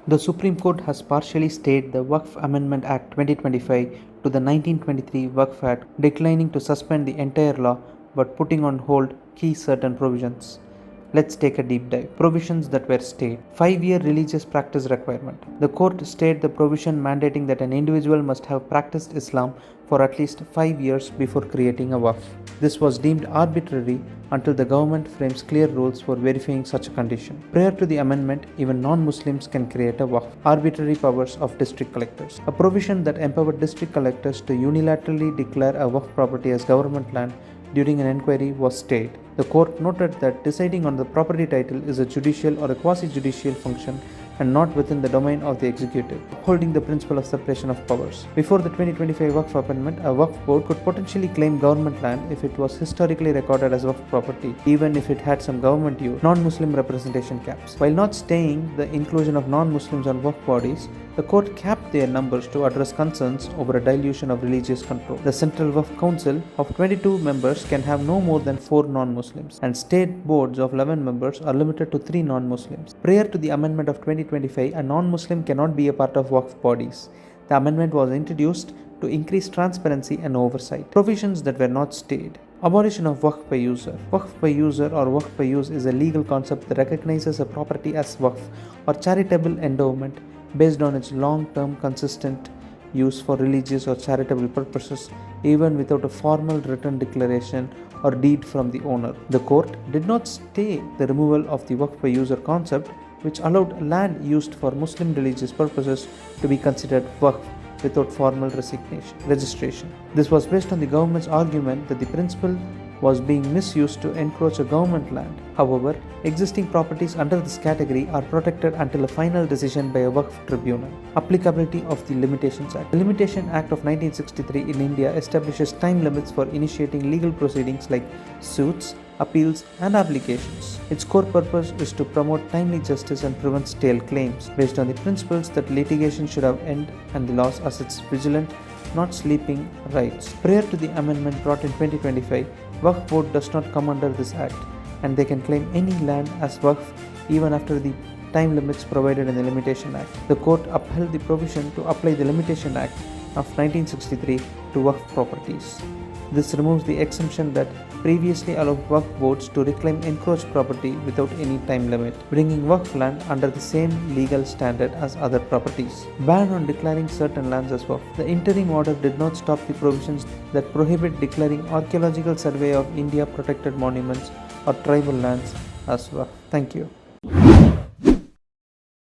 The Supreme Court has partially stayed the WAQF Amendment Act 2025 to the 1923 WAQF Act, declining to suspend the entire law but putting on hold key certain provisions. Let's take a deep dive. Provisions that were stayed. 5-year religious practice requirement. The court stayed the provision mandating that an individual must have practiced Islam for at least 5 years before creating a WAQF. This was deemed arbitrary until the government frames clear rules for verifying such a condition. Prior to the amendment, even non-Muslims can create a WAQF. Arbitrary powers of district collectors. A provision that empowered district collectors to unilaterally declare a WAQF property as government land during an inquiry was stayed. The court noted that deciding on the property title is a judicial or a quasi-judicial function and not within the domain of the executive, upholding the principle of separation of powers. Before the 2025 WAQF Amendment, a WAQF board could potentially claim government land if it was historically recorded as WAQF property, even if it had some government use. Non-Muslim representation caps. While not staying the inclusion of non-Muslims on WAQF bodies, the court capped their numbers to address concerns over a dilution of religious control. The Central WAQF Council of 22 members can have no more than 4 non-Muslims, and state boards of 11 members are limited to 3 non-Muslims. Prior to the amendment of 2025, a non-Muslim cannot be a part of WAQF bodies. The amendment was introduced to increase transparency and oversight. Provisions that were not stayed. Abolition of WAQF by user. WAQF by user or WAQF by use is a legal concept that recognizes a property as WAQF or charitable endowment based on its long-term consistent use for religious or charitable purposes, even without a formal written declaration or deed from the owner. The court did not stay the removal of the WAQF by user concept, which allowed land used for Muslim religious purposes to be considered WAQF without formal registration. This was based on the government's argument that the principle was being misused to encroach a government land. However, existing properties under this category are protected until a final decision by a WAQF tribunal. Applicability of the Limitations Act. The Limitation Act of 1963 in India establishes time limits for initiating legal proceedings like suits, appeals, and applications. Its core purpose is to promote timely justice and prevent stale claims, based on the principles that litigation should have end and the laws as its vigilant, not sleeping rights. Prior to the amendment brought in 2025, WAQF board does not come under this act, and they can claim any land as WAQF even after the time limits provided in the Limitation Act. The court upheld the provision to apply the Limitation Act of 1963 to WAQF properties. This removes the exemption that previously allowed WAQF boards to reclaim encroached property without any time limit, bringing WAQF land under the same legal standard as other properties. Ban on declaring certain lands as WAQF. The interim order did not stop the provisions that prohibit declaring Archaeological Survey of India protected monuments or tribal lands as WAQF. Thank you.